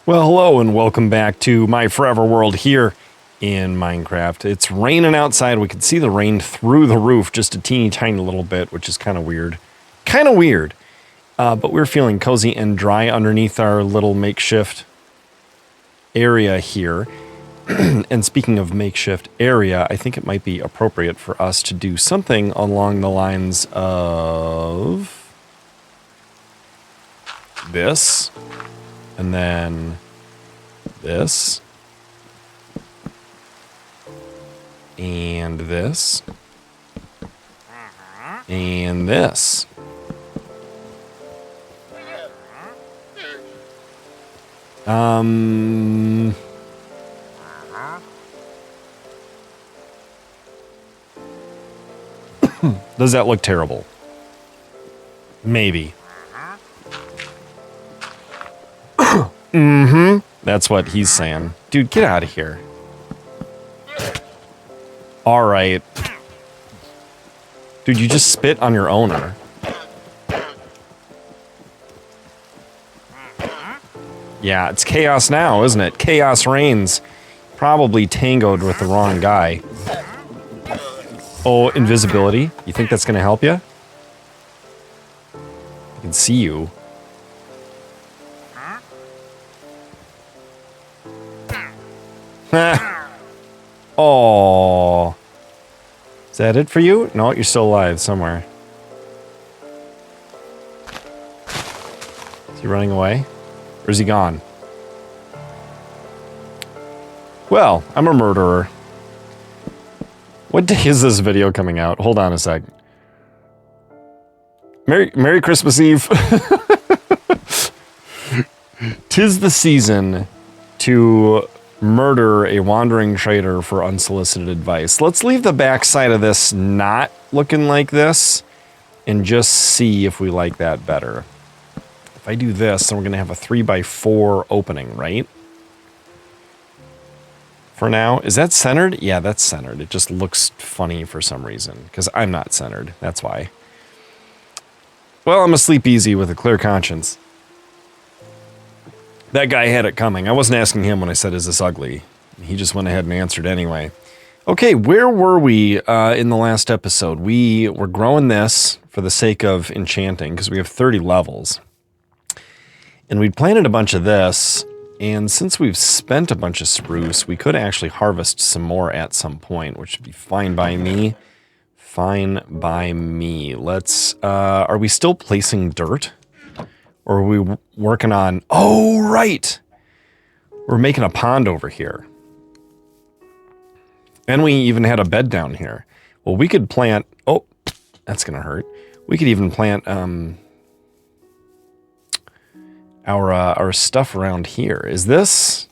Well, hello and welcome back to my forever world here in Minecraft. It's raining outside. We can see the rain through the roof just a teeny tiny little bit, which is kind of weird. But we're feeling cozy and dry underneath our little makeshift area here. And speaking of makeshift area, I think it might be appropriate for us to do something along the lines of this. And then this. And this. And this. Does that look terrible? Maybe. Mm-hmm. That's what he's saying. Dude, get out of here. Alright. Dude, you just spit on your owner. Yeah, it's chaos now, isn't it? Chaos reigns. Probably tangoed with the wrong guy. Oh, invisibility. You think that's gonna help you? I can see you. Oh, is that it for you? No, you're still alive somewhere. Is he running away? Or is he gone? Well, I'm a murderer. What day is this video coming out? Hold on a sec. Merry Christmas Eve. 'Tis the season to murder a wandering trader for unsolicited advice. Let's leave the backside of this not looking like this and just see if we like that better. If I do this, then we're going to have a 3x4 opening, right? For now. Is that centered? Yeah, that's centered. It just looks funny for some reason because I'm not centered. That's why. Well, I'm gonna sleep easy with a clear conscience. That guy had it coming. I wasn't asking him when I said, is this ugly? He just went ahead and answered anyway. Okay, where were we in the last episode? We were growing this for the sake of enchanting because we have 30 levels. And we'd planted a bunch of this, and since we've spent a bunch of spruce, we could actually harvest some more at some point, which would be fine by me. Fine by me. Let's, are we still placing dirt? Or are we working on... Oh, right! We're making a pond over here. And we even had a bed down here. Well, we could plant... Oh, that's gonna hurt. We could even plant our stuff around here. Is this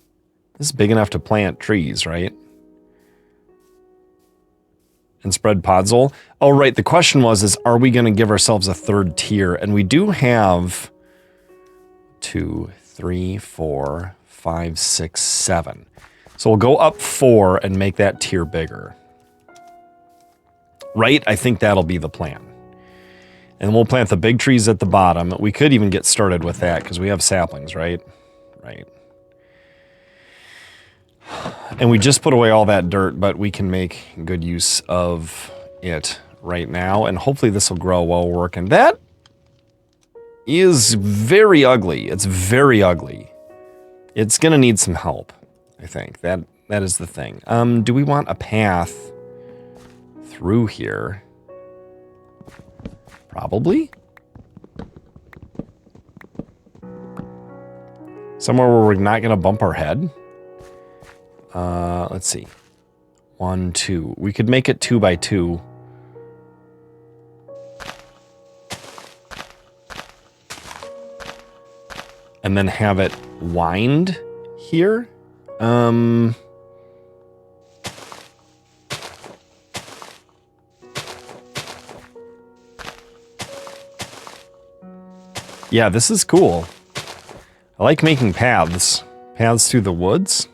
big enough to plant trees, right? And spread podzol? Oh, right. The question was, are we going to give ourselves a third tier? And we do have 2, 3, 4, 5, 6, 7. So we'll go up 4 and make that tier bigger. Right? I think that'll be the plan. And we'll plant the big trees at the bottom. We could even get started with that because we have saplings, right? Right. And we just put away all that dirt, but we can make good use of it right now. And hopefully this will grow while we're working. That is very ugly. It's very ugly. It's going to need some help, I think. That is the thing. Do we want a path through here? Probably. Somewhere where we're not going to bump our head. Let's see. 1, 2. We could make it 2x2. And then have it wind here. Yeah, this is cool. I like making paths. Paths through the woods.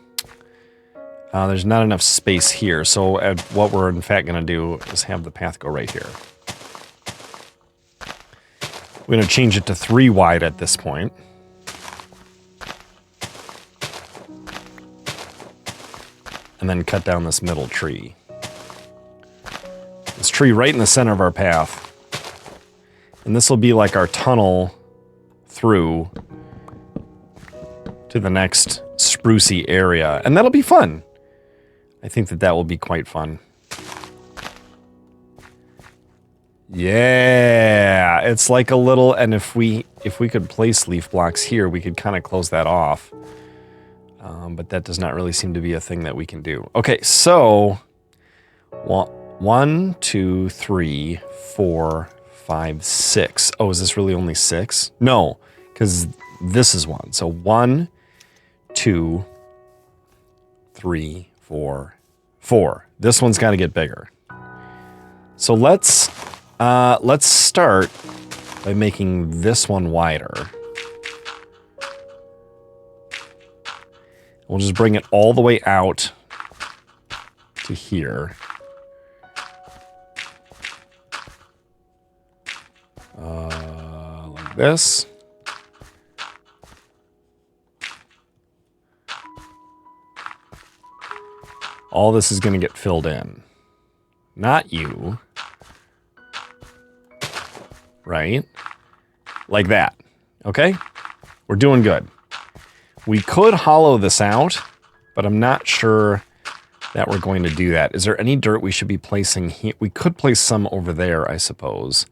There's not enough space here, so what we're in fact going to do is have the path go right here. We're going to change it to 3 wide at this point. and then cut down this middle tree. This tree right in the center of our path. And this will be like our tunnel through to the next sprucey area. And that'll be fun. I think that that will be quite fun. Yeah, it's like a little, and if we could place leaf blocks here, we could kind of close that off. But that does not really seem to be a thing that we can do. Okay, so 1, 2, 3, 4, 5, 6. Oh, is this really only 6? No, because this is 1. So 1, 2, 3, 4, 4. This one's got to get bigger. So let's start by making this one wider. We'll just bring it all the way out to here. Like this. All this is going to get filled in. Not you. Right? Like that. Okay? We're doing good. We could hollow this out, but I'm not sure that we're going to do that. Is there any dirt we should be placing here? We could place some over there, I suppose.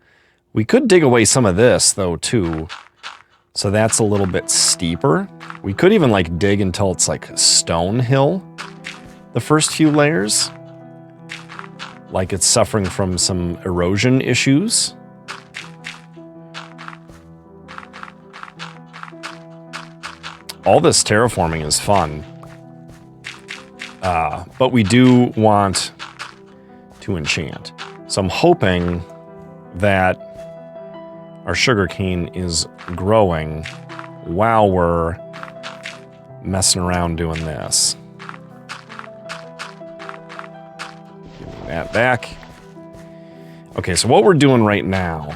We could dig away some of this, though, too. So that's a little bit steeper. We could even, like, dig until it's like a stone hill. The first few layers. Like it's suffering from some erosion issues. All this terraforming is fun. But we do want to enchant. So I'm hoping that our sugarcane is growing while we're messing around doing this. Give me that back. Okay, so what we're doing right now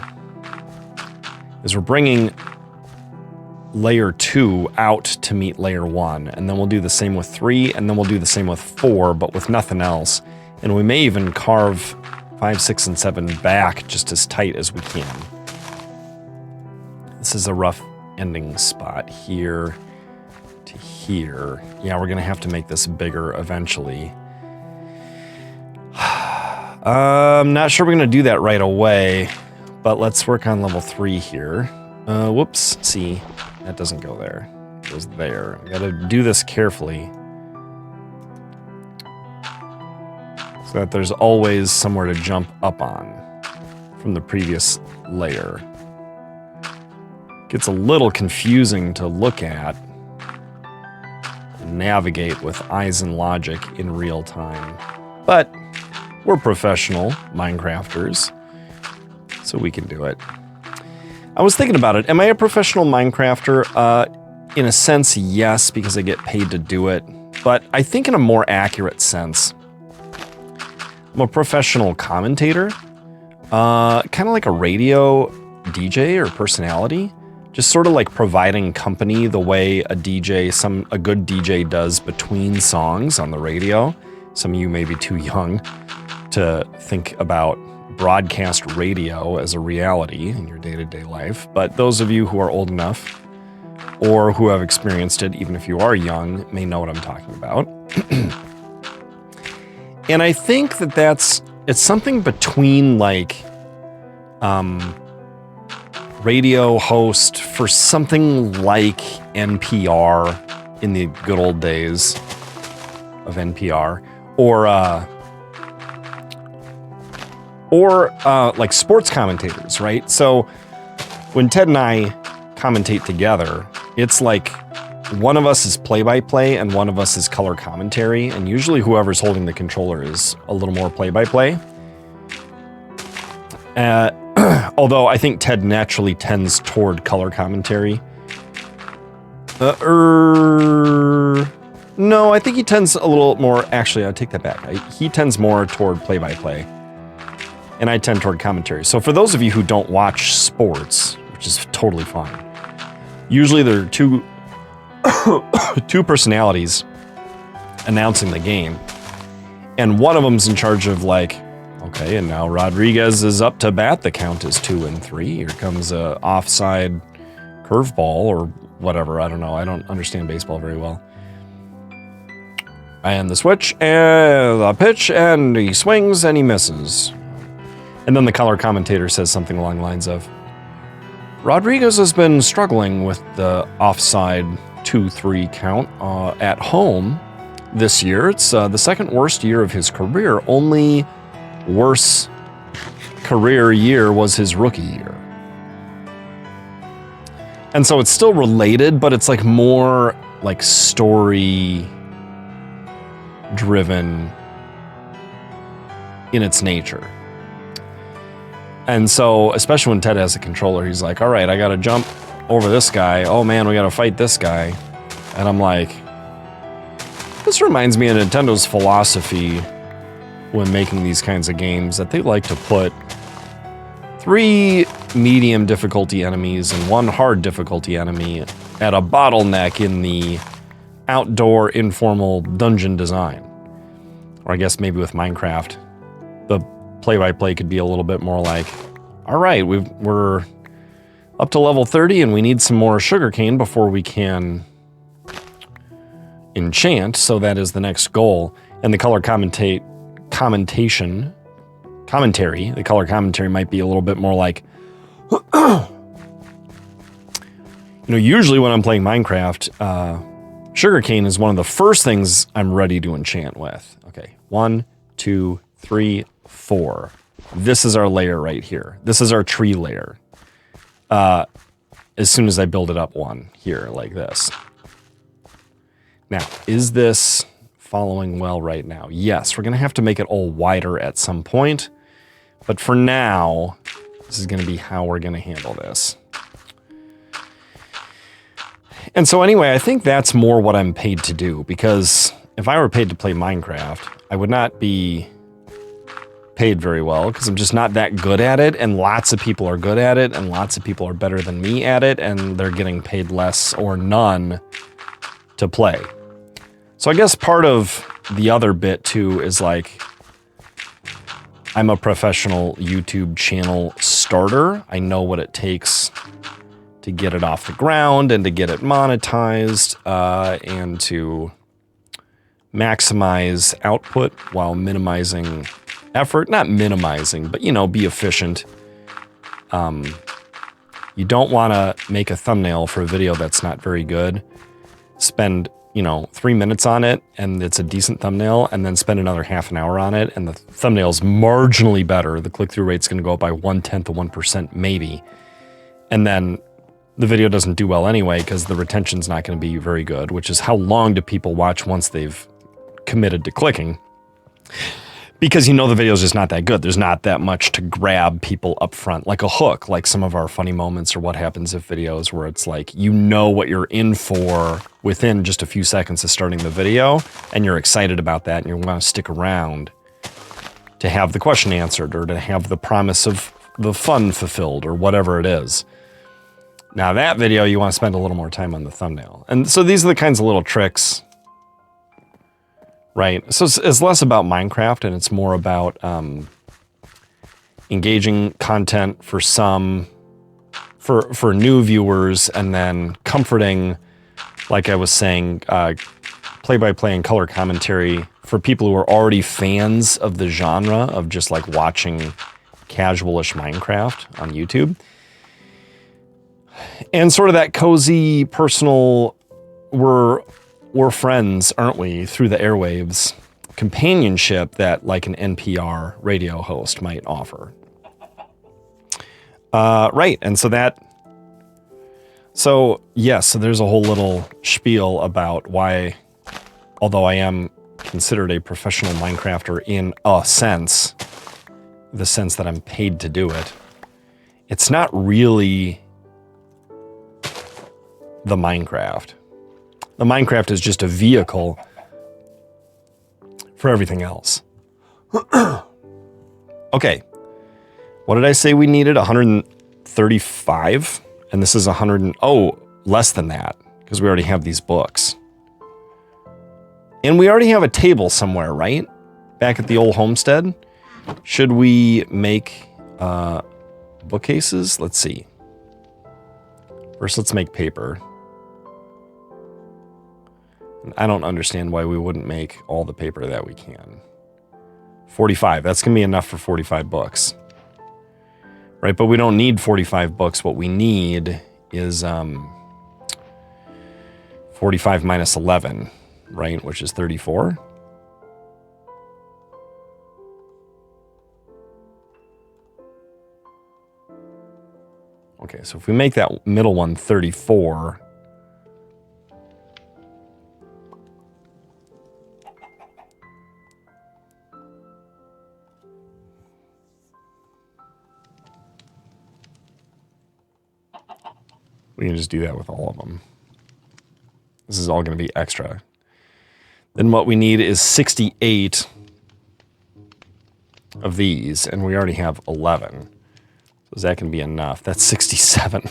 is we're bringing layer 2 out to meet layer 1, and then we'll do the same with 3, and then we'll do the same with 4, but with nothing else. And we may even carve 5, 6, and 7 back just as tight as we can. This is a rough ending spot here to here. Yeah, we're gonna have to make this bigger eventually. I'm not sure we're gonna do that right away, but let's work on level 3 here. Whoops, see. That doesn't go there. It goes there. I gotta do this carefully. So that there's always somewhere to jump up on from the previous layer. Gets a little confusing to look at and navigate with eyes and logic in real time. But we're professional Minecrafters, so we can do it. I was thinking about it. Am I a professional Minecrafter? In a sense, yes, because I get paid to do it. But I think in a more accurate sense, I'm a professional commentator. Kind of like a radio DJ or personality. Just sort of like providing company the way a good DJ does between songs on the radio. Some of you may be too young to think about broadcast radio as a reality in your day-to-day life, but those of you who are old enough or who have experienced it, even if you are young, may know what I'm talking about. And I think that it's something between like radio host for something like NPR in the good old days of NPR, or like sports commentators, right? So when Ted and I commentate together, it's like one of us is play-by-play and one of us is color commentary, and usually whoever's holding the controller is a little more play-by-play. Although I think Ted naturally tends toward color commentary. No, I think he tends a little more, actually, I take that back. He tends more toward play-by-play. And I tend toward commentary. So for those of you who don't watch sports, which is totally fine, usually there are two personalities announcing the game. And one of them's in charge of like, okay, and now Rodriguez is up to bat. The count is 2-3. Here comes a offside curveball or whatever. I don't know. I don't understand baseball very well. And the switch and the pitch, and he swings and he misses. And then the color commentator says something along the lines of, Rodriguez has been struggling with the offside 2-3 count at home this year. It's the second worst year of his career. Only worse career year was his rookie year. And so it's still related, but it's like more like story driven in its nature. And so, especially when Ted has a controller, he's like, all right, I got to jump over this guy. Oh man, we got to fight this guy. And I'm like, this reminds me of Nintendo's philosophy when making these kinds of games, that they like to put 3 medium difficulty enemies and 1 hard difficulty enemy at a bottleneck in the outdoor informal dungeon design. Or I guess maybe with Minecraft, the play-by-play could be a little bit more like, all right, we're up to level 30 and we need some more sugarcane before we can enchant, so that is the next goal. And the color commentary, the color commentary might be a little bit more like, usually when I'm playing Minecraft, sugarcane is one of the first things I'm ready to enchant with. Okay, 1, 2, 3, 4. This is our layer right here. This is our tree layer. As soon as I build it up 1 here, like this. Now, is this following well right now? Yes, we're going to have to make it all wider at some point. But for now, this is going to be how we're going to handle this. And so anyway, I think that's more what I'm paid to do, because if I were paid to play Minecraft, I would not be paid very well, because I'm just not that good at it, and lots of people are good at it, and lots of people are better than me at it, and they're getting paid less or none to play. So I guess part of the other bit too is like, I'm a professional YouTube channel starter. I know what it takes to get it off the ground and to get it monetized, and to maximize output while minimizing effort. Not minimizing, but be efficient. You don't want to make a thumbnail for a video that's not very good. Spend 3 minutes on it and it's a decent thumbnail, and then spend another half an hour on it and the thumbnail's marginally better. The click-through rate's going to go up by 1/10 of 1% maybe. And then the video doesn't do well anyway because the retention's not going to be very good, which is how long do people watch once they've committed to clicking. Because the video's just not that good. There's not that much to grab people up front, like a hook, like some of our funny moments or what happens if videos where it's like, what you're in for within just a few seconds of starting the video, and you're excited about that, and you want to stick around to have the question answered or to have the promise of the fun fulfilled or whatever it is. Now that video, you want to spend a little more time on the thumbnail. And so these are the kinds of little tricks. Right, so it's less about Minecraft and it's more about engaging content for some, for new viewers, and then comforting, like I was saying, play-by-play and color commentary for people who are already fans of the genre of just like watching casualish Minecraft on YouTube. And sort of that cozy, personal, we're friends, aren't we, through the airwaves, companionship that like an NPR radio host might offer. Right, and so there's a whole little spiel about why, although I am considered a professional Minecrafter in a sense, the sense that I'm paid to do it, it's not really the Minecraft. The Minecraft is just a vehicle for everything else. Okay. What did I say we needed? 135? And this is 100, less than that, because we already have these books. And we already have a table somewhere, right? back at the old homestead, should we make bookcases? Let's see. First, let's make paper. I don't understand why we wouldn't make all the paper that we can. 45. That's going to be enough for 45 books. Right, but we don't need 45 books. What we need is 45 minus 11, right, which is 34. Okay, so if we make that middle one 34... we can just do that with all of them. This is all going to be extra. Then what we need is 68 of these, and we already have 11. So that can be enough. That's 67.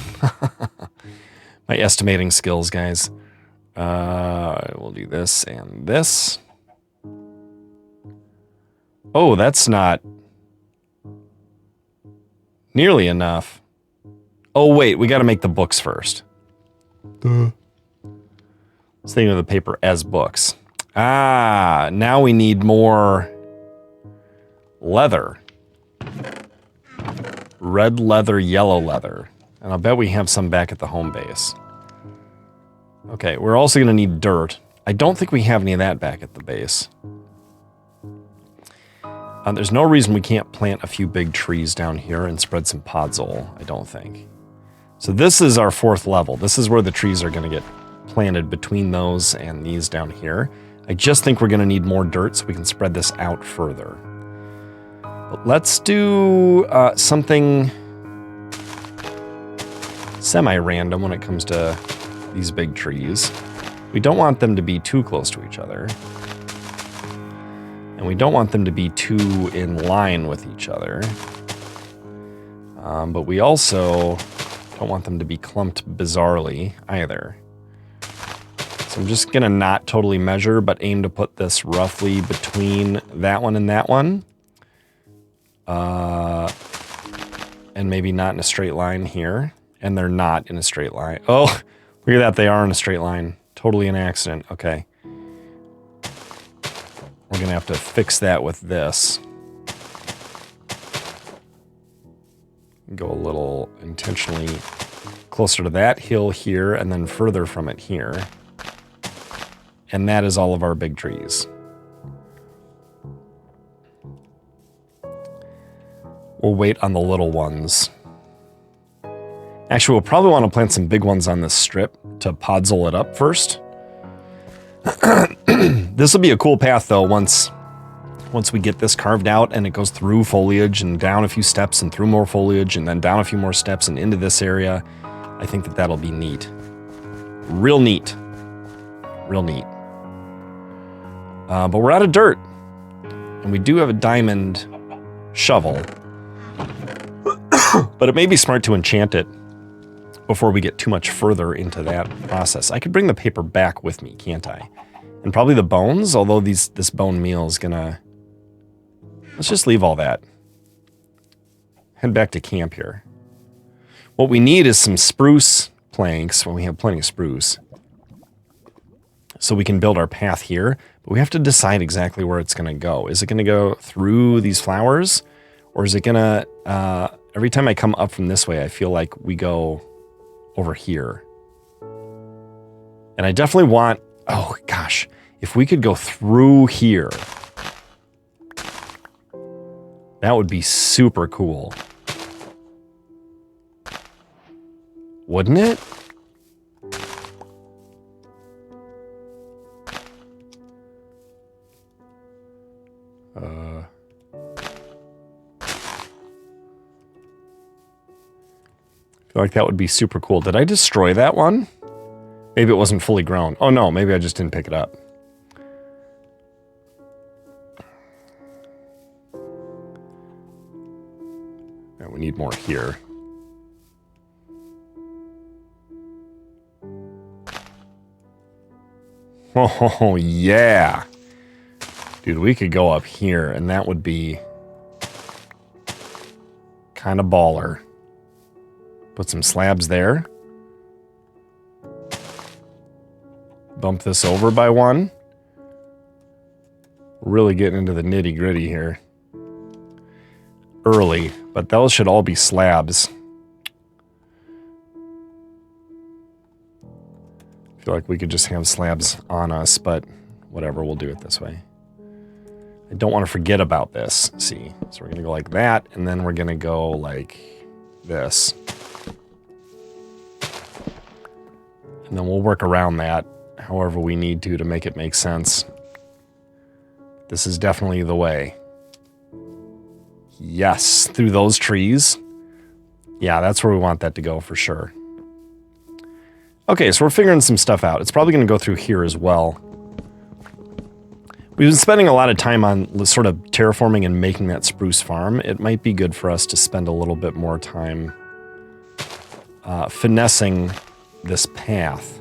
My estimating skills, guys. We'll do this and this. Oh, that's not nearly enough. Oh, wait, we got to make the books first. Duh. Let's think of the paper as books. Ah, now we need more leather. Red leather, yellow leather. And I'll bet we have some back at the home base. Okay, we're also going to need dirt. I don't think we have any of that back at the base. There's no reason we can't plant a few big trees down here and spread some podzol, I don't think. So this is our 4th level. This is where the trees are going to get planted between those and these down here. I just think we're going to need more dirt so we can spread this out further. But let's do something semi-random when it comes to these big trees. We don't want them to be too close to each other. And we don't want them to be too in line with each other. But we also don't want them to be clumped bizarrely either. So I'm just going to not totally measure, but aim to put this roughly between that one and that one. And maybe not in a straight line here. And they're not in a straight line. Oh, look at that. They are in a straight line. Totally an accident. Okay. We're going to have to fix that with this. Go a little intentionally closer to that hill here and then further from it here. And that is all of our big trees. We'll wait on the little ones. Actually, we'll probably want to plant some big ones on this strip to podzol it up first. This will be a cool path, though, once we get this carved out and it goes through foliage and down a few steps and through more foliage and then down a few more steps and into this area. I think that that'll be neat. Real neat. Real neat. But we're out of dirt. And we do have a diamond shovel. But it may be smart to enchant it before we get too much further into that process. I could bring the paper back with me, can't I? And probably the bones, although this bone meal is gonna... Let's just leave all that. Head back to camp here. What we need is some spruce planks. Well, we have plenty of spruce. So we can build our path here. But we have to decide exactly where it's going to go. Is it going to go through these flowers? Or is it going to... every time I come up from this way, I feel like we go over here. And I definitely want... Oh, gosh. If we could go through here... That would be super cool. Wouldn't it? I feel like that would be super cool. Did I destroy that one? Maybe it wasn't fully grown. Oh no, maybe I just didn't pick it up. We need more here. Oh, yeah. Dude, we could go up here, and that would be kind of baller. Put some slabs there. Bump this over by one. Really getting into the nitty-gritty here. Early, but those should all be slabs. I feel like we could just have slabs on us, but whatever, we'll do it this way. I don't want to forget about this, see? So we're going to go like that, and then we're going to go like this. And then we'll work around that however we need to make it make sense. This is definitely the way. Yes, through those trees. Yeah, that's where we want that to go for sure. Okay, so we're figuring some stuff out. It's probably going to go through here as well. We've been spending a lot of time on sort of terraforming and making that spruce farm. It might be good for us to spend a little bit more time finessing this path.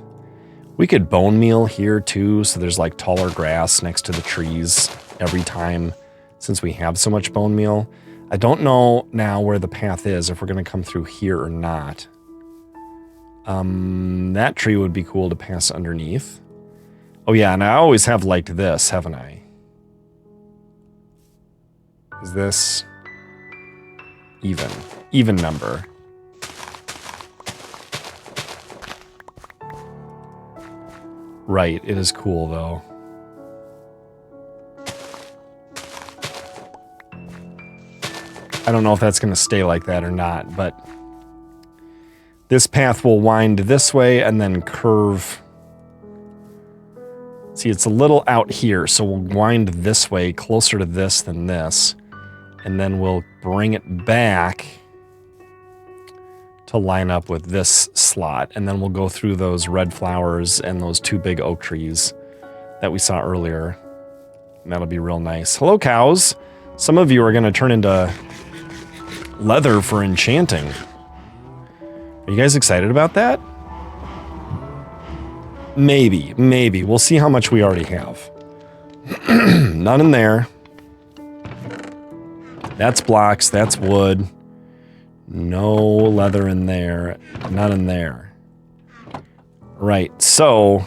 We could bone meal here too, so there's like taller grass next to the trees every time since we have so much bone meal. I don't know now where the path is, if we're going to come through here or not. That tree would be cool to pass underneath. Oh yeah, and I always have liked this, haven't I? Is this even? Even number. Right, it is cool though. I don't know if that's going to stay like that or not, but this path will wind this way and then curve. See, it's a little out here, so we'll wind this way, closer to this than this, and then we'll bring it back to line up with this slot, and then we'll go through those red flowers and those two big oak trees that we saw earlier. And that'll be real nice. Hello, cows. Some of you are going to turn into leather for enchanting. Are you guys excited about that? Maybe, maybe. We'll see how much we already have. None in there. That's blocks, that's wood. No leather in there. None in there. Right, so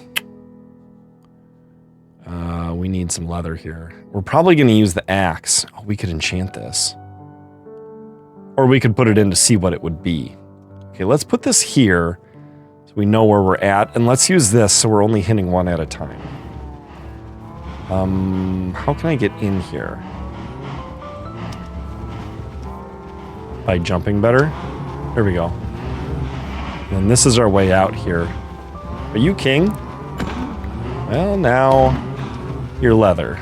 we need some leather here. We're probably going to use the axe. Oh, we could enchant this. Or we could put it in to see what it would be. Okay, let's put this here so we know where we're at. And let's use this so we're only hitting one at a time. How can I get in here? By jumping better? There we go. And this is our way out here. Are you king? Well, now you're leather.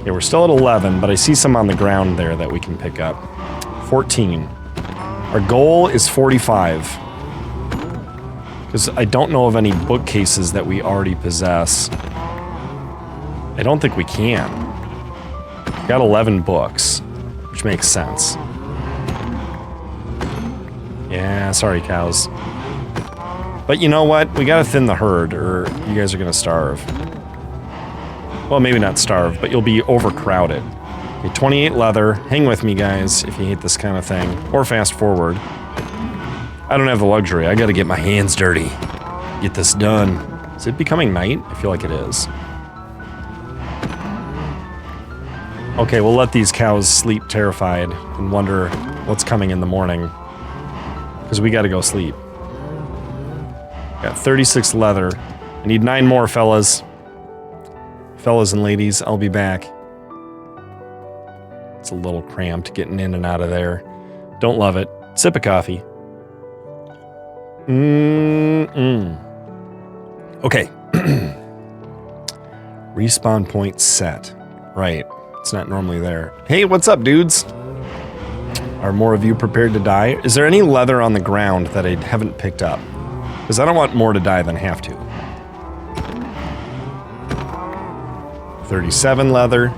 Okay, we're still at 11, but I see some on the ground there that we can pick up. 14. Our goal is 45. Because I don't know of any bookcases that we already possess. I don't think we can. We got 11 books, which makes sense. Yeah, sorry, cows. But you know what? We gotta thin the herd, or you guys are gonna starve. Well, maybe not starve, but you'll be overcrowded. Okay, 28 leather. Hang with me, guys, if you hate this kind of thing. Or fast forward. I don't have the luxury. I gotta get my hands dirty. Get this done. Is it becoming night? I feel like it is. Okay, we'll let these cows sleep terrified and wonder what's coming in the morning. Because we gotta go sleep. Got 36 leather. I need 9 more, fellas. Fellas and ladies, I'll be back. It's a little cramped getting in and out of there. Don't love it. Sip of coffee. Okay. Respawn point set. Right. It's not normally there. Hey, what's up, dudes? Are more of you prepared to die? Is there any leather on the ground that I haven't picked up? Because I don't want more to die than have to. 37 leather.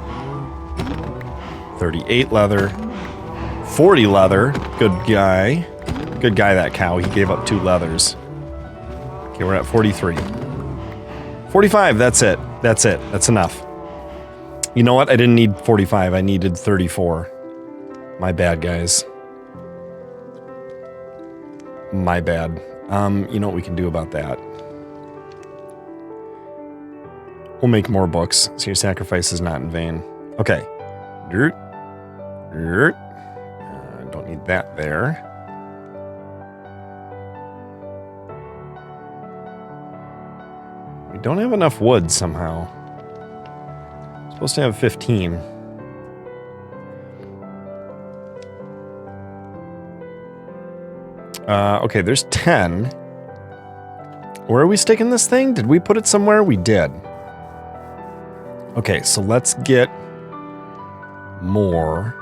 38 leather. 40 leather. Good guy. Good guy, that cow. He gave up 2 leathers. Okay, we're at 43. 45, that's it. That's it. That's enough. You know what? I didn't need 45. I needed 34. My bad, guys. My bad. You know what we can do about that? We'll make more books, so your sacrifice is not in vain. Okay. Dirt. Dirt. Don't need that there. We don't have enough wood somehow. Supposed to have 15. Okay, there's 10. Where are we sticking this thing? Did we put it somewhere? We did. Okay, so let's get more.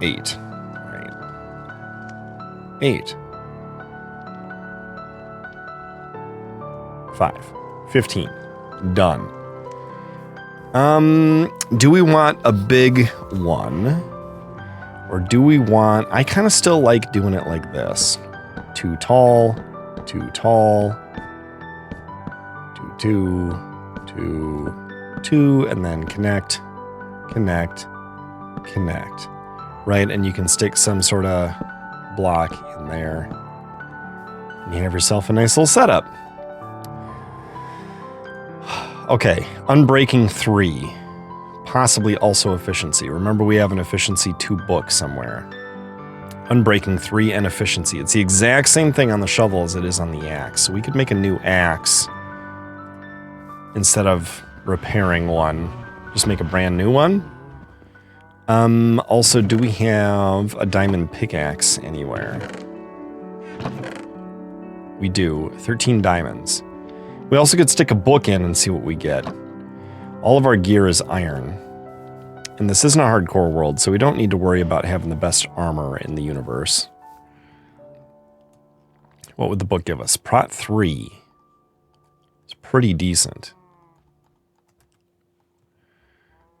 Eight. Right. 8. 5. 15. Done. Do we want a big one? Or do we want... I kind of still like doing it like this. 2 tall, 2 tall, 2, 2, 2, 2, and then connect, connect, connect. Right? And you can stick some sort of block in there. And you have yourself a nice little setup. Okay, Unbreaking 3. Possibly also efficiency. Remember, we have an efficiency 2 book somewhere. Unbreaking 3 and efficiency. It's the exact same thing on the shovel as it is on the axe. So we could make a new axe instead of repairing one. Just make a brand new one. Also, do we have a diamond pickaxe anywhere? We do. 13 diamonds. We also could stick a book in and see what we get. All of our gear is iron. And this isn't a hardcore world, so we don't need to worry about having the best armor in the universe. What would the book give us? Prot 3. It's pretty decent.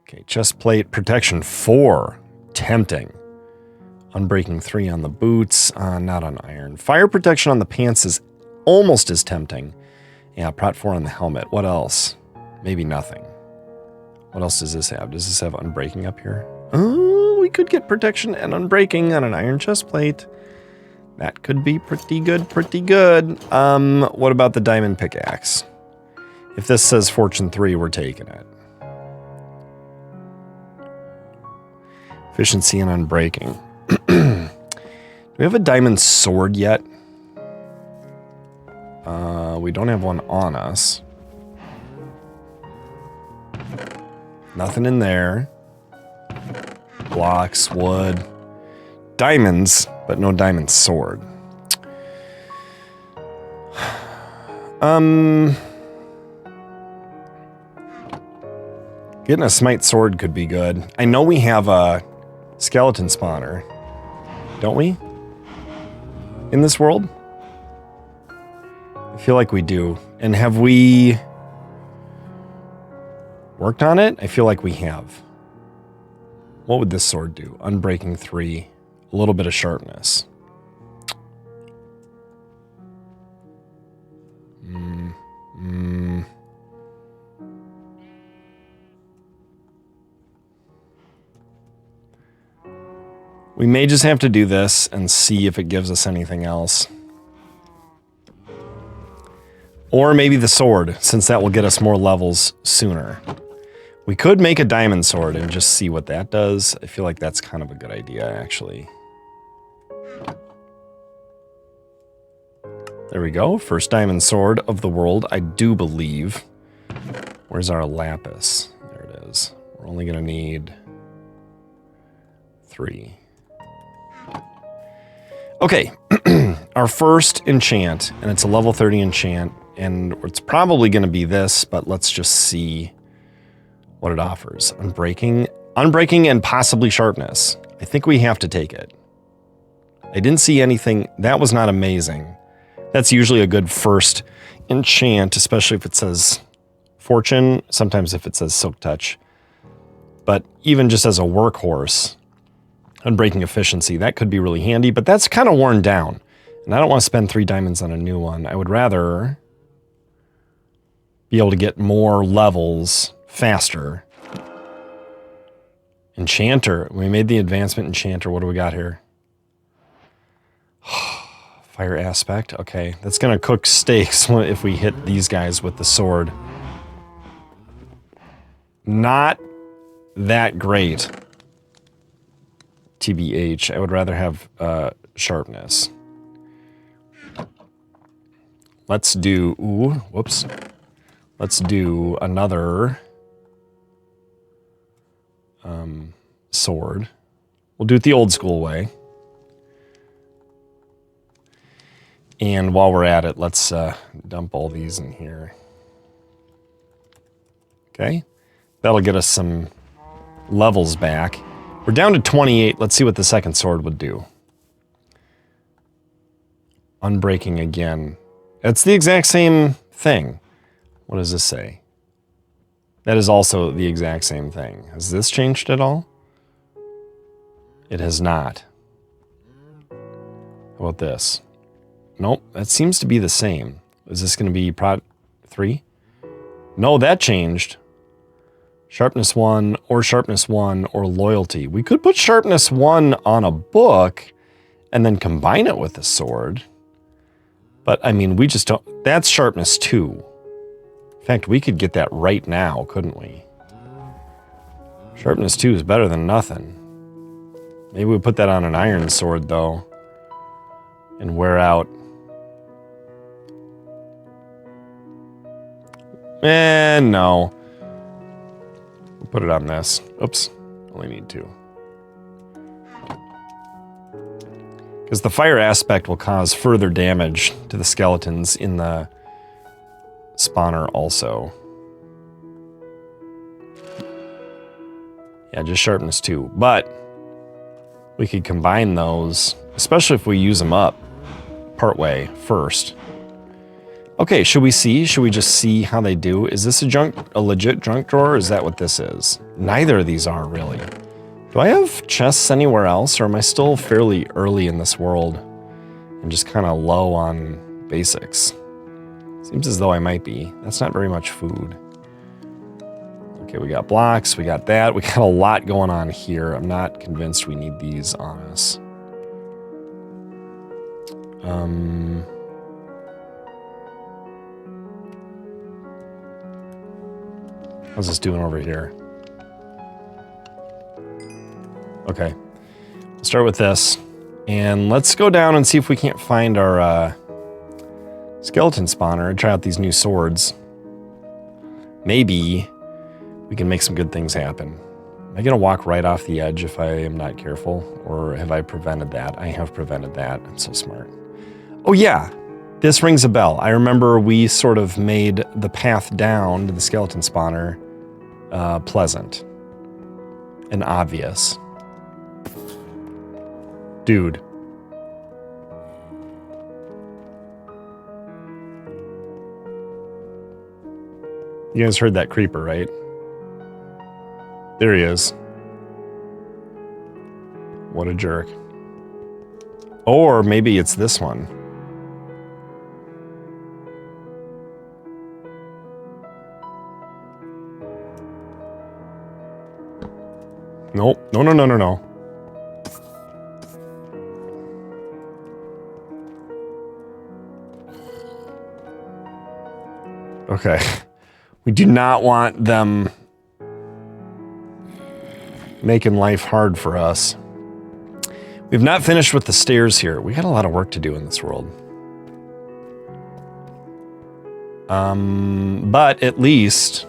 Okay, chest plate protection 4. Tempting. Unbreaking 3 on the boots, not on iron. Fire protection on the pants is almost as tempting. Yeah, Prot 4 on the helmet. What else? Maybe nothing. What else does this have? Does this have Unbreaking up here? Oh, we could get protection and Unbreaking on an iron chest plate. That could be pretty good, pretty good. What about the diamond pickaxe? If this says Fortune 3, we're taking it. Efficiency and Unbreaking. Do we have a diamond sword yet? We don't have one on us. Nothing in there. Blocks, wood. Diamonds, but no diamond sword. Getting a smite sword could be good. I know we have a skeleton spawner. Don't we? In this world? I feel like we do. And have we worked on it? I feel like we have. What would this sword do? Unbreaking 3. A little bit of sharpness. We may just have to do this and see if it gives us anything else. Or maybe the sword, since that will get us more levels sooner. We could make a diamond sword and just see what that does. I feel like that's kind of a good idea, actually. There we go. First diamond sword of the world, I do believe. Where's our lapis? There it is. We're only going to need 3. Okay. Our first enchant, and it's a level 30 enchant. And it's probably going to be this, but let's just see what it offers. Unbreaking and possibly sharpness. I think we have to take it. I didn't see anything. That was not amazing. That's usually a good first enchant, especially if it says fortune, sometimes if it says silk touch. But even just as a workhorse, unbreaking efficiency, that could be really handy, but that's kind of worn down. And I don't want to spend 3 diamonds on a new one. I would rather be able to get more levels faster. Enchanter. We made the advancement enchanter. What do we got here? Fire aspect. Okay, that's going to cook steaks if we hit these guys with the sword. Not that great. TBH. I would rather have sharpness. Let's do... Ooh, whoops. Let's do another sword. We'll do it the old school way. And while we're at it, let's dump all these in here. Okay. That'll get us some levels back. We're down to 28. Let's see what the second sword would do. Unbreaking again. It's the exact same thing. What does this say? That is also the exact same thing. Has this changed at all? It has not. How about this? Nope, that seems to be the same. Is this going to be prod 3? No, that changed. Sharpness 1 or loyalty. We could put sharpness 1 on a book and then combine it with a sword. But, I mean, we just don't... That's sharpness 2. In fact, we could get that right now, couldn't we? Sharpness 2 is better than nothing. Maybe we put that on an iron sword, though. And wear out... no. We'll put it on this. Oops. Only need 2. Because the fire aspect will cause further damage to the skeletons in the spawner also. Yeah, just sharpness 2. But we could combine those, especially if we use them up partway first. Okay, should we see? Should we just see how they do? Is this a legit junk drawer, or is that what this is? Neither of these are, really. Do I have chests anywhere else, or am I still fairly early in this world and just kind of low on basics? Seems as though I might be. That's not very much food. Okay, we got blocks, we got that. We got a lot going on here. I'm not convinced we need these on us. How's this doing over here? Okay. Let's start with this. And let's go down and see if we can't find our skeleton spawner and try out these new swords. Maybe we can make some good things happen. Am I going to walk right off the edge if I am not careful? Or have I prevented that? I have prevented that. I'm so smart. Oh, yeah. This rings a bell. I remember we sort of made the path down to the skeleton spawner pleasant and obvious. Dude. You guys heard that creeper, right? There he is. What a jerk. Or maybe it's this one. Nope. No, no, no, no, no. Okay. We do not want them making life hard for us. We've not finished with the stairs here. We got a lot of work to do in this world. But at least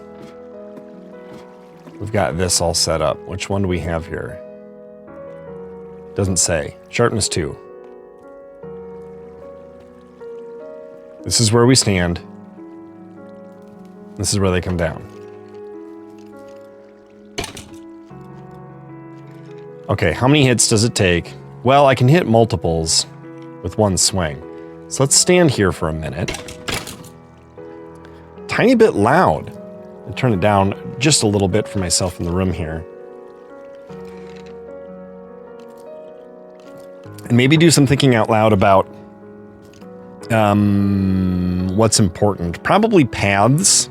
we've got this all set up. Which one do we have here? Doesn't say. Sharpness 2. This is where we stand. This is where they come down. Okay, how many hits does it take? Well, I can hit multiples with one swing. So let's stand here for a minute. Tiny bit loud. I'll turn it down just a little bit for myself in the room here. And maybe do some thinking out loud about What's important? Probably paths.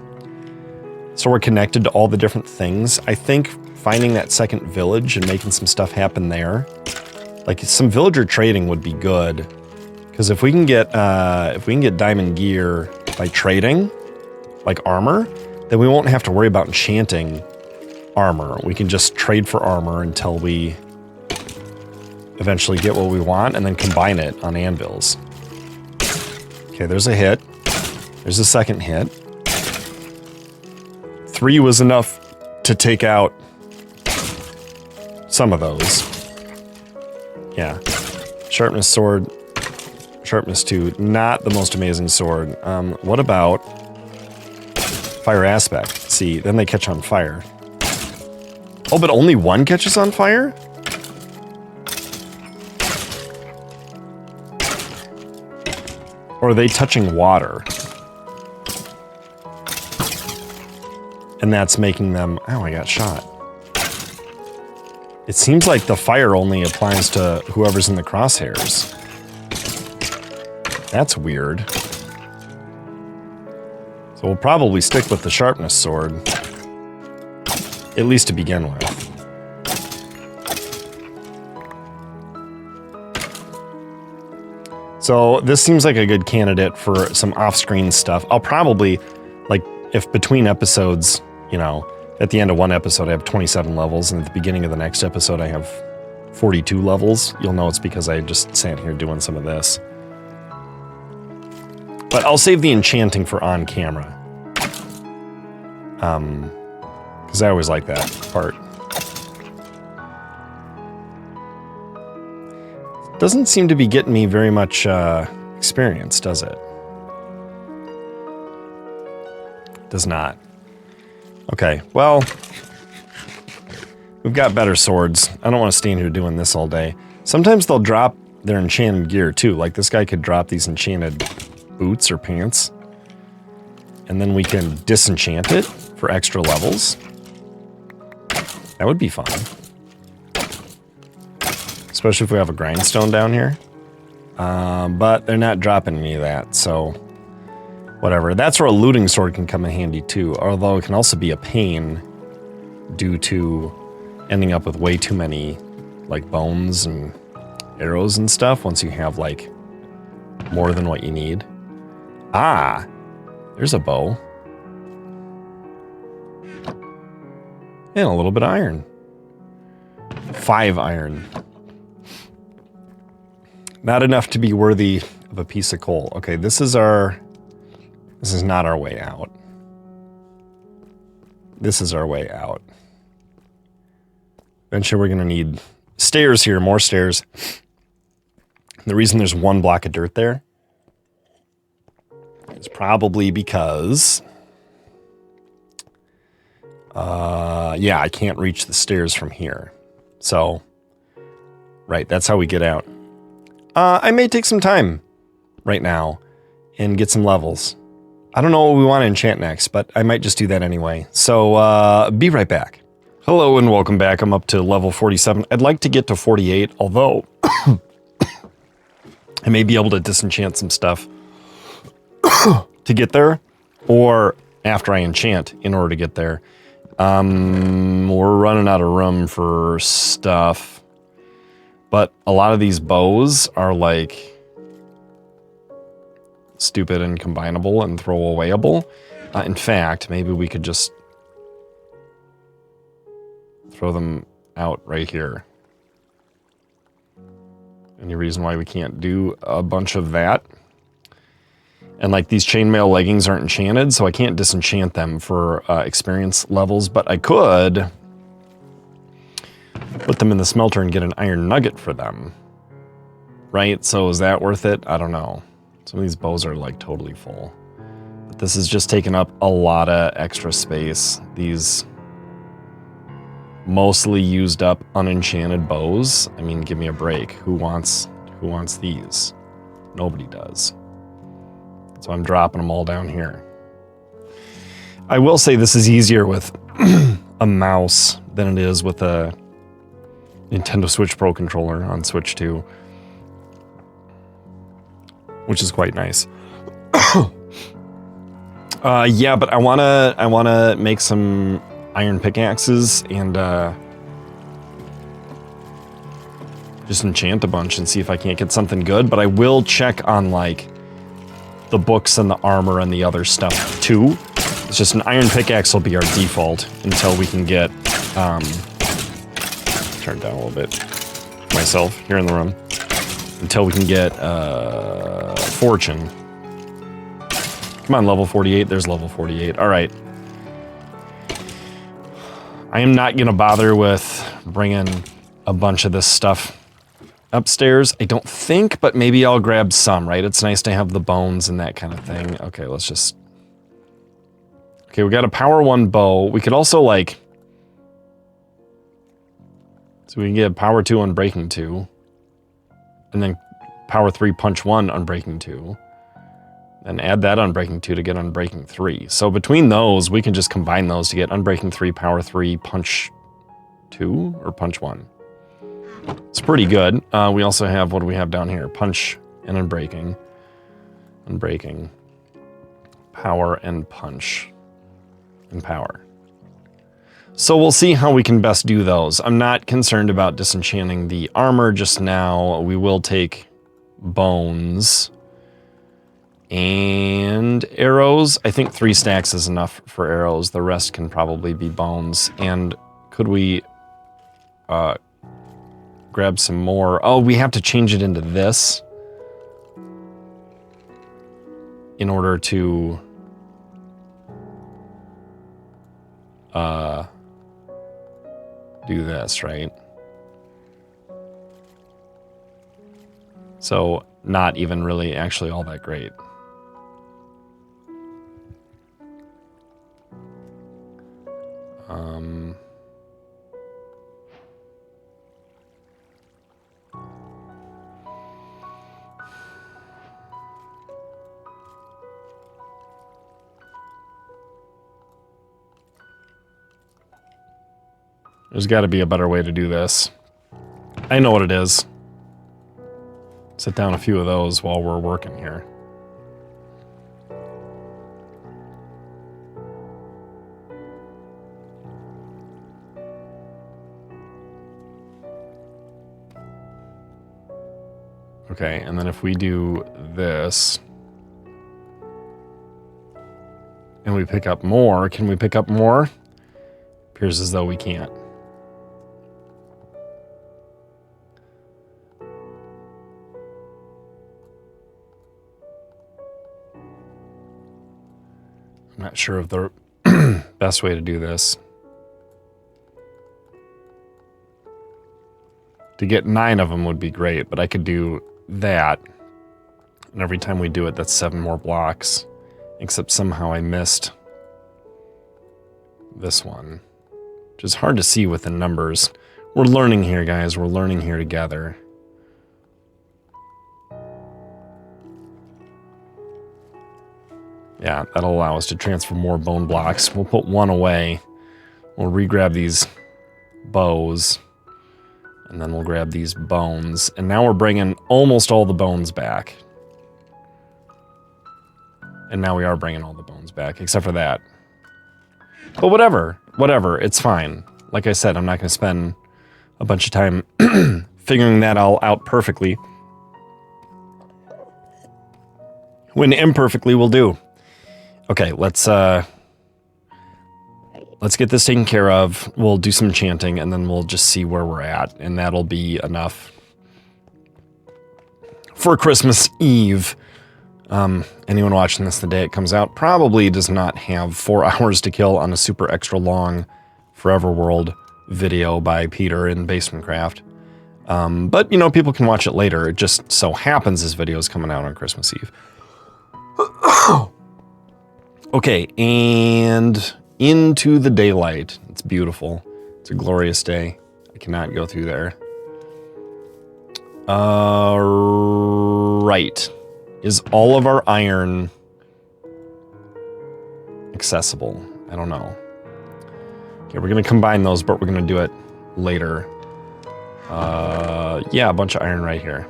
So we're connected to all the different things. I think finding that second village and making some stuff happen there. Like some villager trading would be good. Because if we can get diamond gear by trading, like armor, then we won't have to worry about enchanting armor. We can just trade for armor until we eventually get what we want and then combine it on anvils. Okay, there's a hit. There's a second hit. 3 was enough to take out some of those. Yeah. Sharpness sword. Sharpness 2. Not the most amazing sword. What about fire aspect? See, then they catch on fire. Oh, but only one catches on fire? Or are they touching water? And that's making them... Oh, I got shot. It seems like the fire only applies to whoever's in the crosshairs. That's weird. So we'll probably stick with the sharpness sword. At least to begin with. So this seems like a good candidate for some off-screen stuff. I'll probably, like, if between episodes, you know, at the end of one episode I have 27 levels, and at the beginning of the next episode I have 42 levels, you'll know it's because I just sat here doing some of this. But I'll save the enchanting for on camera. Because I always like that part. Doesn't seem to be getting me very much experience, does it? Does not. Okay, well, we've got better swords. I don't want to stand here doing this all day. Sometimes they'll drop their enchanted gear too. Like this guy could drop these enchanted boots or pants. And then we can disenchant it for extra levels. That would be fun. Especially if we have a grindstone down here. But they're not dropping any of that, so whatever. That's where a looting sword can come in handy too, although it can also be a pain due to ending up with way too many like bones and arrows and stuff once you have like more than what you need. Ah, there's a bow. And a little bit of iron. 5 iron. Not enough to be worthy of a piece of coal. Okay, this is not our way out. This is our way out. Eventually we're gonna need stairs here, more stairs. The reason there's 1 block of dirt there is probably because yeah, I can't reach the stairs from here. So, right, that's how we get out. I may take some time right now and get some levels. I don't know what we want to enchant next, but I might just do that anyway. So, be right back. Hello and welcome back. I'm up to level 47. I'd like to get to 48, although I may be able to disenchant some stuff to get there, or after I enchant in order to get there. We're running out of room for stuff, but a lot of these bows are like stupid and combinable and throwawayable. In fact, maybe we could just throw them out right here. Any reason why we can't do a bunch of that? And like these chainmail leggings aren't enchanted, so I can't disenchant them for experience levels, but I could put them in the smelter and get an iron nugget for them. Right? So is that worth it? I don't know. Some of these bows are like totally full. But this is just taking up a lot of extra space. These mostly used up unenchanted bows. I mean, give me a break. Who wants these? Nobody does. So I'm dropping them all down here. I will say this is easier with a mouse than it is with a Nintendo Switch Pro controller on Switch 2. which is quite nice. Yeah, but I wanna make some iron pickaxes and just enchant a bunch and see if I can't get something good. But I will check on like the books and the armor and the other stuff too. It's just an iron pickaxe will be our default until we can get turn it down a little bit myself here in the room until we can get fortune. Come on, level 48. There's level 48. All right. I am not gonna bother with bringing a bunch of this stuff upstairs, I don't think, but maybe I'll grab some, right? It's nice to have the bones and that kind of thing. Okay, let's just... Okay, we got a power 1 bow. We could also, like... So we can get power 2 unbreaking 2. And then power 3 punch 1 unbreaking 2. And add that unbreaking 2 to get unbreaking 3. So between those, we can just combine those to get unbreaking 3, power 3, punch 2, or punch 1. It's pretty good. We also have, what do we have down here? Punch and unbreaking. Unbreaking. Power and punch. And power. So we'll see how we can best do those. I'm not concerned about disenchanting the armor just now. We will take bones. And arrows. I think 3 stacks is enough for arrows. The rest can probably be bones. And could we... grab some more. Oh, we have to change it into this in order to do this, right? So not even really actually all that great. There's got to be a better way to do this. I know what it is. Set down a few of those while we're working here. Okay, and then if we do this, and we pick up more, can we pick up more? Appears as though we can't. I'm not sure of the best way to do this. To get 9 of them would be great, but I could do that. And every time we do it, that's 7 more blocks. Except somehow I missed this one. Which is hard to see with the numbers. We're learning here, guys. We're learning here together. Yeah, that'll allow us to transfer more bone blocks. We'll put 1 away. We'll re-grab these bows. And then we'll grab these bones. And now we're bringing almost all the bones back. And now we are bringing all the bones back, except for that. But whatever, it's fine. Like I said, I'm not going to spend a bunch of time figuring that all out perfectly. When imperfectly will do. Okay, let's get this taken care of. We'll do some chanting, and then we'll just see where we're at. And that'll be enough for Christmas Eve. Anyone watching this the day it comes out probably does not have 4 hours to kill on a super extra long Forever World video by Peter in BasementCraft. But, you know, people can watch it later. It just so happens this video is coming out on Christmas Eve. Okay, and into the daylight. It's beautiful. It's a glorious day. I cannot go through there. Right. Is all of our iron accessible? I don't know. Okay, we're going to combine those, but we're going to do it later. Yeah, a bunch of iron right here.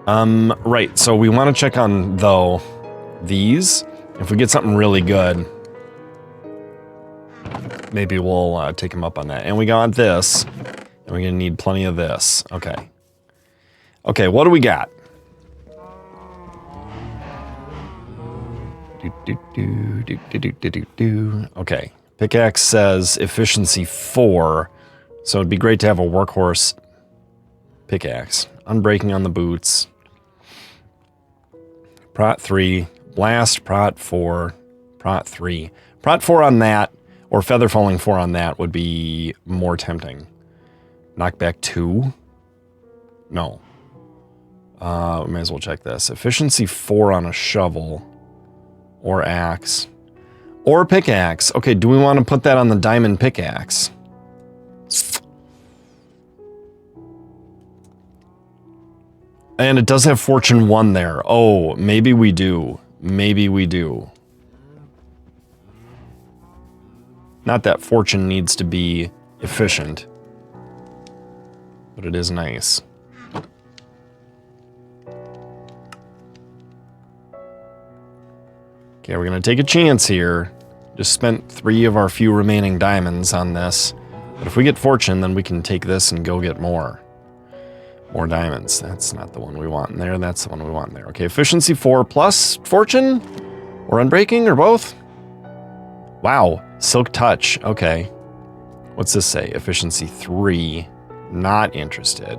Right, so we want to check on, though, these. If we get something really good, maybe we'll take him up on that. And we got this, and we're going to need plenty of this. Okay. Okay, what do we got? Okay, pickaxe says efficiency 4, so it'd be great to have a workhorse pickaxe. Unbreaking on the boots. Prot 3, blast, prot 4, prot 3. Prot 4 on that, or feather falling 4 on that would be more tempting. Knockback 2? No. We may as well check this. Efficiency 4 on a shovel. Or axe. Or pickaxe. Okay, do we want to put that on the diamond pickaxe? And it does have fortune 1 there. Oh, maybe we do. Maybe we do. Not that fortune needs to be efficient. But it is nice. Okay, we're going to take a chance here. Just spent 3 of our few remaining diamonds on this. But if we get fortune, then we can take this and go get more. More diamonds. That's not the one we want in there. That's the one we want in there. Okay, efficiency 4 plus fortune? Or unbreaking, or both? Wow, silk touch. Okay. What's this say? Efficiency 3. Not interested.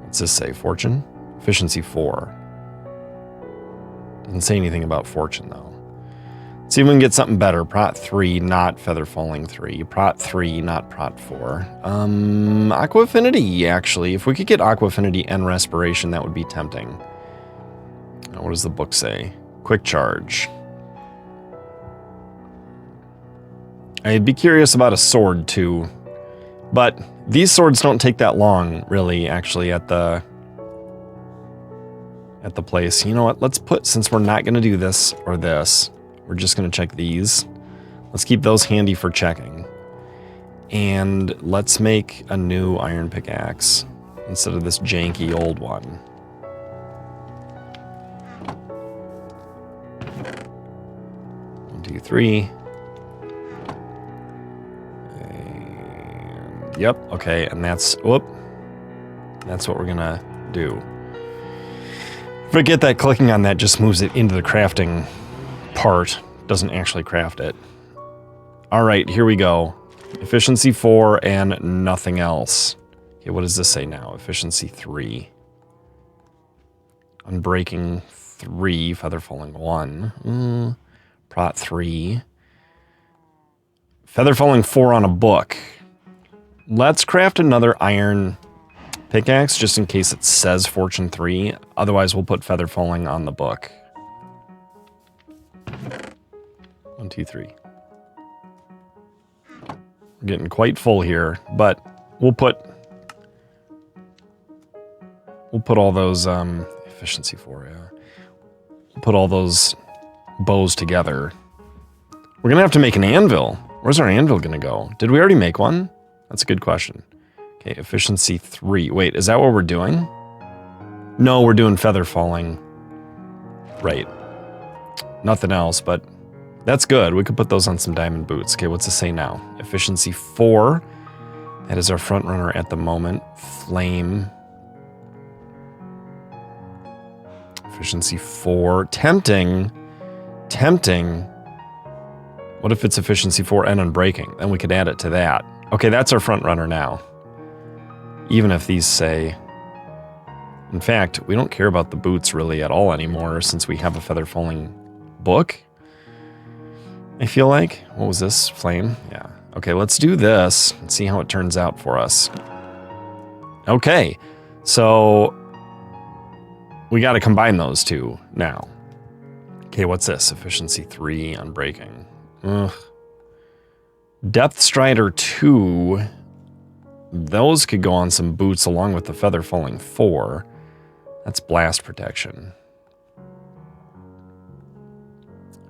What's this say? Fortune? Efficiency 4. Doesn't say anything about fortune, though. Let's see if we can get something better. Prot 3, not feather falling 3. Prot 3, not prot 4. Aqua Affinity, actually. If we could get Aqua Affinity and Respiration, that would be tempting. What does the book say? Quick Charge. I'd be curious about a sword, too. But these swords don't take that long, really, actually, at the place. You know what? Let's put, since we're not going to do this or this, we're just going to check these. Let's keep those handy for checking. And let's make a new iron pickaxe instead of this janky old one. 1, 2, 3. And, yep, okay, and that's, whoop. That's what we're going to do. Forget that clicking on that just moves it into the crafting part. Doesn't actually craft it. Alright, here we go. Efficiency 4 and nothing else. Okay, what does this say now? Efficiency 3. Unbreaking 3. Feather falling 1. Prot 3. Feather falling 4 on a book. Let's craft another iron pickaxe, just in case it says Fortune 3. Otherwise, we'll put feather falling on the book. 1, 2, 3. We're getting quite full here, but we'll put all those efficiency 4. Yeah, we'll put all those bows together. We're gonna have to make an anvil. Where's our anvil gonna go? Did we already make one? That's a good question. Okay, efficiency 3. Wait, is that what we're doing? No, we're doing feather falling. Right. Nothing else, but that's good. We could put those on some diamond boots. Okay, what's it say now? Efficiency 4. That is our front runner at the moment. Flame. Efficiency 4. Tempting. Tempting. What if it's efficiency 4 and unbreaking? Then we could add it to that. Okay, that's our front runner now. Even if these say... In fact, we don't care about the boots really at all anymore since we have a feather falling book. I feel like. What was this? Flame? Yeah. Okay, let's do this and see how it turns out for us. Okay, so we got to combine those two now. Okay, what's this? Efficiency 3, unbreaking. Ugh. Depth Strider 2... Those could go on some boots along with the feather falling 4. That's blast protection.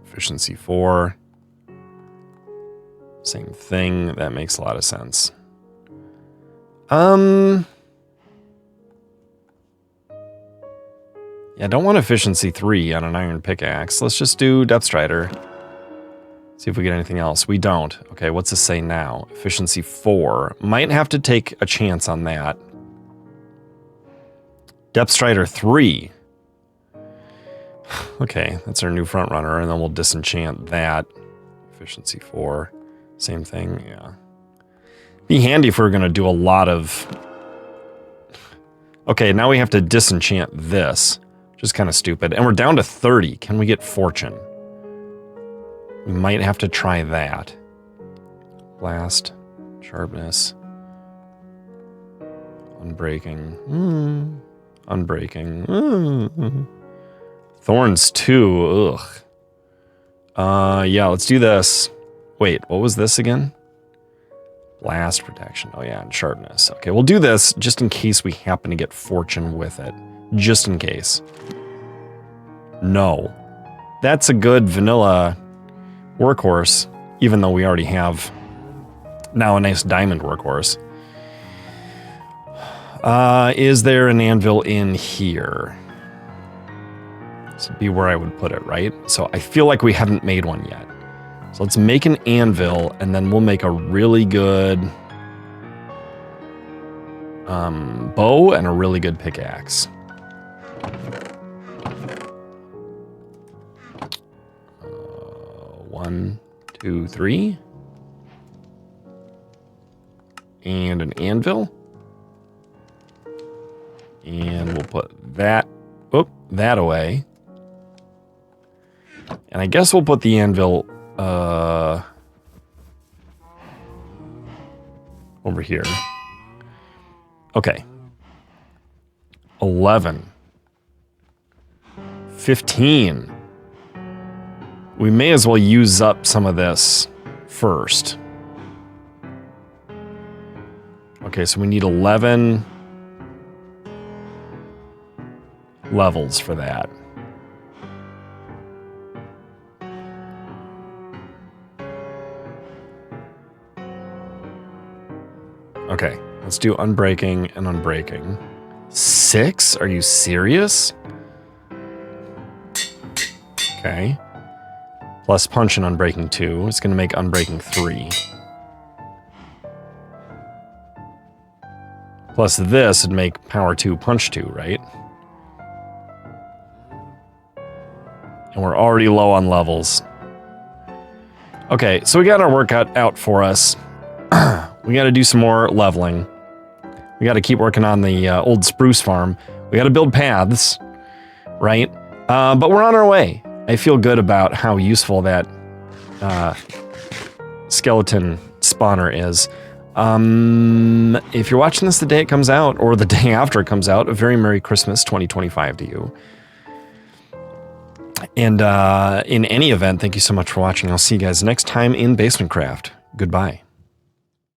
Efficiency 4. Same thing. That makes a lot of sense. Yeah, I don't want efficiency 3 on an iron pickaxe. Let's just do depth strider. See if we get anything else. We don't. Okay, what's this say now? Efficiency 4. Might have to take a chance on that. Depth strider 3. Okay, that's our new front runner, and then we'll disenchant that. Efficiency 4. Same thing, yeah. Be handy if we're going to do a lot of... Okay, now we have to disenchant this, which is kind of stupid. And we're down to 30. Can we get fortune? We might have to try that. Blast, sharpness, unbreaking, unbreaking, thorns 2, ugh. Yeah, let's do this. Wait, what was this again? Blast protection. Oh yeah, and sharpness. Okay, we'll do this just in case we happen to get fortune with it. Just in case. No. That's a good vanilla workhorse, even though we already have now a nice diamond workhorse. Is there an anvil in here? This would be where I would put it, right? So I feel like we haven't made one yet. So let's make an anvil, and then we'll make a really good bow and a really good pickaxe. 1, 2, 3. And an anvil. And we'll put that, that away. And I guess we'll put the anvil over here. Okay. 11. 15. We may as well use up some of this first. Okay, so we need 11 levels for that. Okay, let's do unbreaking and unbreaking. 6? Are you serious? Okay. Plus punch and unbreaking 2. It's going to make unbreaking 3. Plus this would make power 2, punch 2, right? And we're already low on levels. Okay, so we got our workout out for us. We got to do some more leveling. We got to keep working on the old spruce farm. We got to build paths, right? But we're on our way. I feel good about how useful that skeleton spawner is. If you're watching this the day it comes out, or the day after it comes out, a very Merry Christmas 2025 to you. And in any event, thank you so much for watching. I'll see you guys next time in BasementCraft. Goodbye.